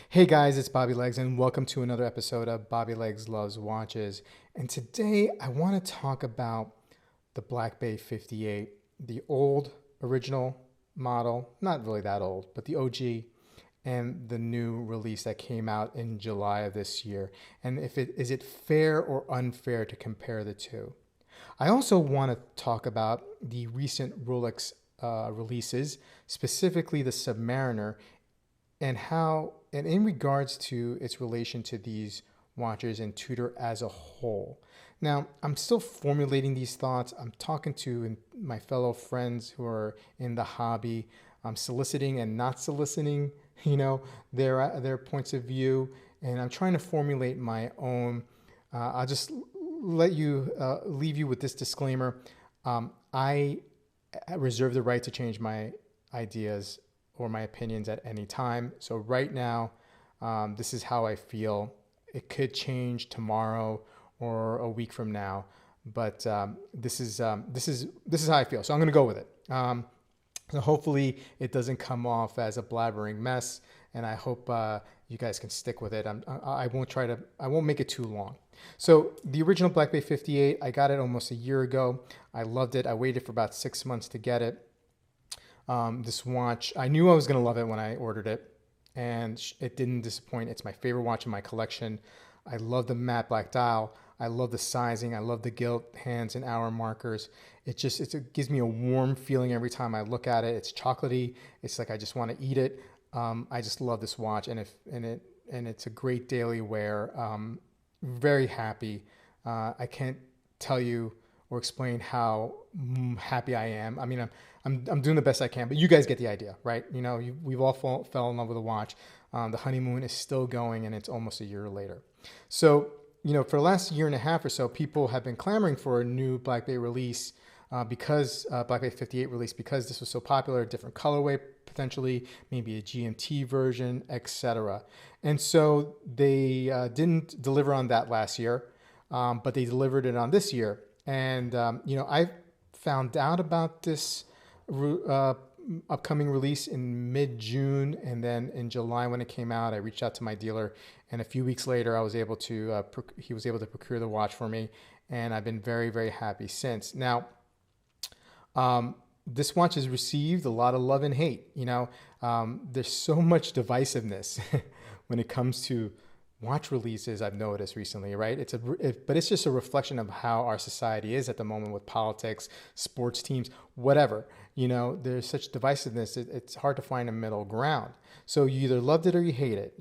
Hey guys, it's Bobby Legs, and welcome to another episode of Bobby Legs Loves Watches. And today I want to talk about the Black Bay 58, the old original model, not really that old, but the OG, and the new release that came out in July of this year. And if it is it fair or unfair to compare the two? I also want to talk about the recent Rolex releases, specifically the Submariner, and how and in regards to its relation to these watches and Tudor as a whole. Now, I'm still formulating these thoughts. I'm talking to my fellow friends who are in the hobby. I'm soliciting and not soliciting, their points of view, and I'm trying to formulate my own. I'll just leave you with this disclaimer. I reserve the right to change my ideas or my opinions at any time. So right now, this is how I feel. It could change tomorrow or a week from now, but this is how I feel. So I'm going to go with it. So hopefully it doesn't come off as a blabbering mess, and I hope you guys can stick with it. I won't make it too long. So the original Black Bay 58, I got it almost a year ago. I loved it. I waited for about 6 months to get it. This watch, I knew I was going to love it when I ordered it, and it didn't disappoint. It's my favorite watch in my collection. I love the matte black dial. I love the sizing. I love the gilt hands and hour markers. It gives me a warm feeling every time I look at it. It's chocolatey. It's like I just want to eat it. I just love this watch, and it's a great daily wear. Very happy. I can't tell you or explain how happy I am. I mean, I'm doing the best I can, but you guys get the idea, right? We've all fell in love with a watch. The honeymoon is still going, and it's almost a year later. So, for the last year and a half or so, people have been clamoring for a new Black Bay release because Black Bay 58 release, because this was so popular, a different colorway potentially, maybe a GMT version, etc. And so they didn't deliver on that last year, but they delivered it on this year. And I found out about this uh, upcoming release in mid-June, and then in July when it came out, I reached out to my dealer, and a few weeks later, he was able to procure the watch for me, and I've been very, very happy since. Now, this watch has received a lot of love and hate. There's so much divisiveness when it comes to watch releases. I've noticed recently, right? But it's just a reflection of how our society is at the moment with politics, sports teams, whatever. There's such divisiveness. It's hard to find a middle ground. So you either loved it or you hate it.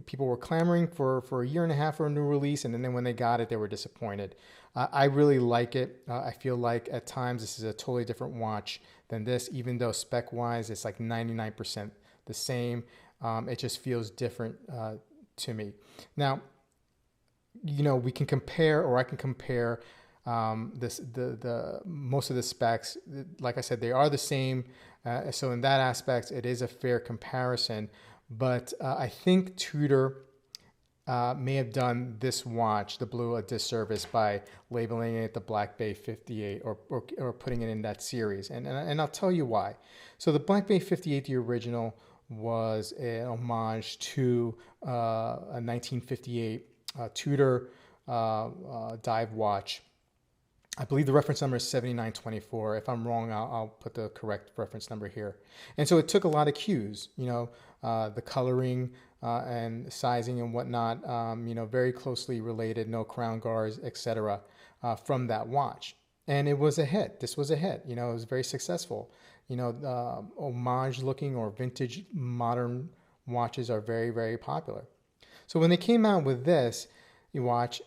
People were clamoring for a year and a half for a new release, and then when they got it, they were disappointed. I really like it. I feel like at times this is a totally different watch than this, even though spec wise it's like 99% the same. It just feels different to me. Now, we can compare, or I can compare the most of the specs. Like I said, they are the same. So in that aspect, it is a fair comparison. But I think Tudor may have done this watch, the blue, a disservice by labeling it the Black Bay 58 or putting it in that series. And I'll tell you why. So the Black Bay 58, the original, was an homage to a 1958 Tudor dive watch. I believe the reference number is 7924. If I'm wrong, I'll put the correct reference number here. And so it took a lot of cues, the coloring and sizing and whatnot, very closely related, no crown guards, etc., from that watch. And it was a hit. This was a hit. It was very successful. Homage looking or vintage modern watches are very, very popular. So when they came out with this, you watch,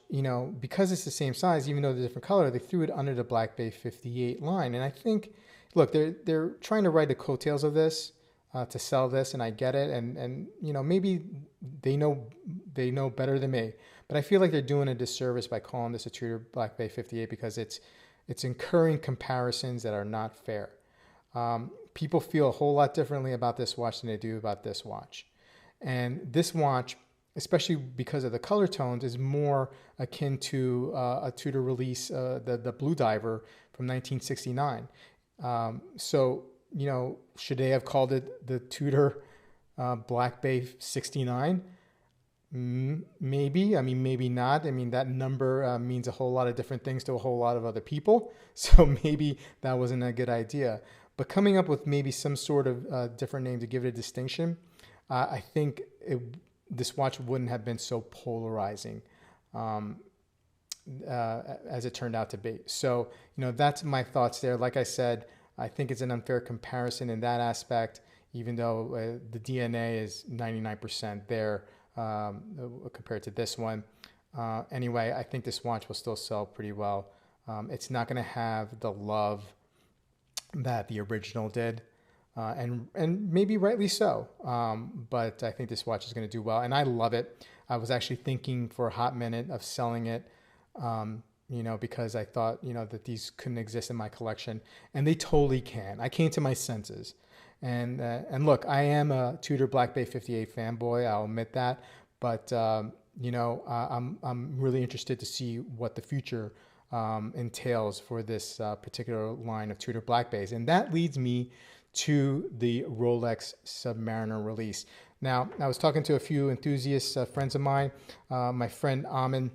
because it's the same size, even though the different color, they threw it under the Black Bay 58 line. And I think, look, they're trying to ride the coattails of this to sell this, and I get it. And maybe they know better than me, but I feel like they're doing a disservice by calling this a Tudor Black Bay 58 because it's incurring comparisons that are not fair. People feel a whole lot differently about this watch than they do about this watch. And this watch, especially because of the color tones, is more akin to a Tudor release, the Blue Diver from 1969. So, should they have called it the Tudor Black Bay 69? Maybe. I mean, maybe not. I mean, that number means a whole lot of different things to a whole lot of other people. So maybe that wasn't a good idea. But coming up with maybe some sort of different name to give it a distinction, I think this watch wouldn't have been so polarizing as it turned out to be. So, that's my thoughts there. Like I said, I think it's an unfair comparison in that aspect, even though the DNA is 99% there compared to this one. Anyway, I think this watch will still sell pretty well. It's not going to have the love that the original did, and maybe rightly so. But I think this watch is going to do well, and I love it. I was actually thinking for a hot minute of selling it, because I thought, that these couldn't exist in my collection, and they totally can. I came to my senses. And look, I am a Tudor Black Bay 58 fanboy. I'll admit that, but I'm really interested to see what the future entails for this particular line of Tudor Black Bays, and that leads me to the Rolex Submariner release. Now, I was talking to a few enthusiasts, friends of mine. My friend Amin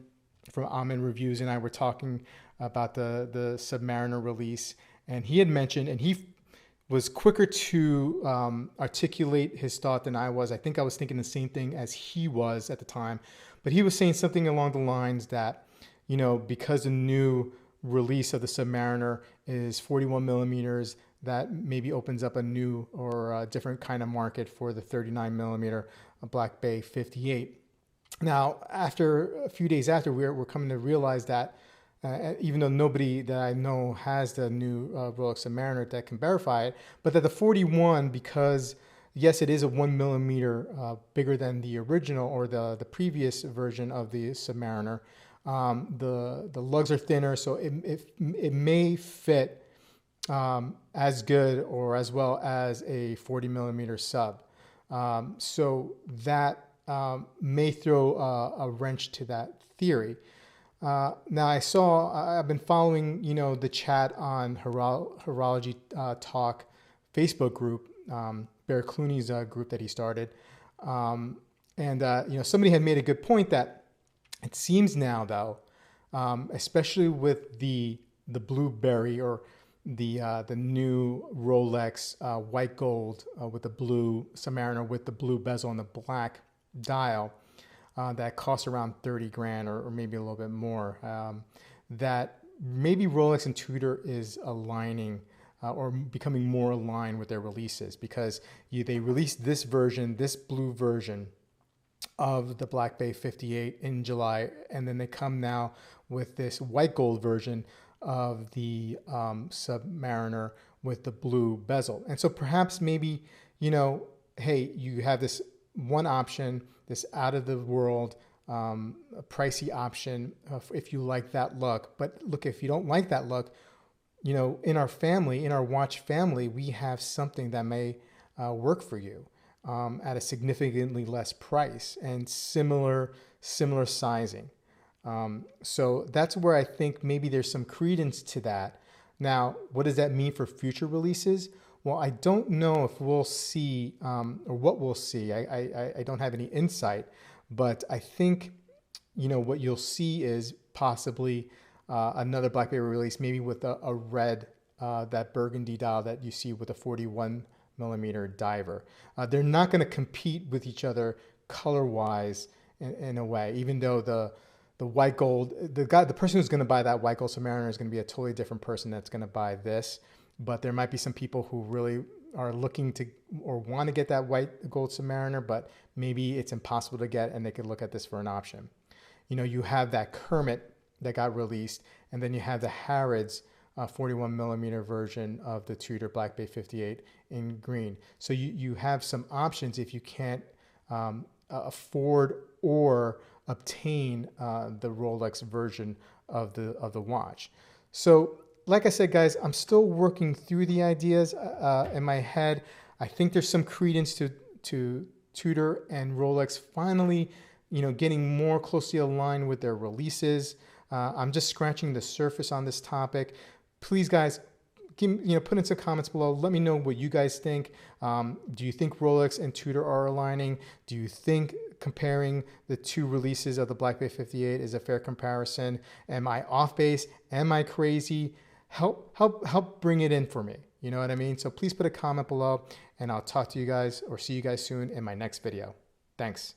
from Amin Reviews and I were talking about the Submariner release, and he had mentioned, and he was quicker to articulate his thought than I was. I think I was thinking the same thing as he was at the time, but he was saying something along the lines that, because the new release of the Submariner is 41 millimeters, that maybe opens up a new or a different kind of market for the 39 millimeter Black Bay 58. Now, after a few days after, we're coming to realize that even though nobody that I know has the new Rolex Submariner that can verify it, but that the 41, because yes, it is a 1 millimeter bigger than the original or the previous version of the Submariner. The lugs are thinner, so it may fit as good or as well as a 40 millimeter sub. So that may throw a wrench to that theory. Now I've been following, the chat on Horology Talk Facebook group, Bear Clooney's group that he started. Somebody had made a good point that it seems now though, especially with the blueberry or the new Rolex white gold with the blue Submariner with the blue bezel and the black dial, that costs around 30 grand or maybe a little bit more, that maybe Rolex and Tudor is aligning or becoming more aligned with their releases, because they released this blue version of the Black Bay 58 in July, and then they come now with this white gold version of the Submariner with the blue bezel. And so perhaps maybe, hey, you have this one option, this out of the world, pricey option, if you like that look. But look, if you don't like that look, in our watch family, we have something that may work for you at a significantly less price and similar sizing. So that's where I think maybe there's some credence to that. Now, what does that mean for future releases? Well, I don't know if we'll see or what we'll see. I don't have any insight, but I think, what you'll see is possibly another Black Bay release, maybe with a red, that burgundy dial that you see with a 41 millimeter diver. They're not going to compete with each other color-wise in a way, even though the white gold, the person who's going to buy that white gold Submariner is going to be a totally different person that's going to buy this. But there might be some people who really are looking to or want to get that white gold Submariner, but maybe it's impossible to get, and they could look at this for an option. You have that Kermit that got released, and then you have the Harrods 41 millimeter version of the Tudor Black Bay 58 in green. So you have some options if you can't afford or obtain the Rolex version of the watch. So, like I said, guys, I'm still working through the ideas in my head. I think there's some credence to Tudor and Rolex finally, getting more closely aligned with their releases. I'm just scratching the surface on this topic. Please, guys, put in some comments below. Let me know what you guys think. Do you think Rolex and Tudor are aligning? Do you think comparing the two releases of the Black Bay 58 is a fair comparison? Am I off base? Am I crazy? Help bring it in for me. You know what I mean? So please put a comment below, and I'll talk to you guys or see you guys soon in my next video. Thanks.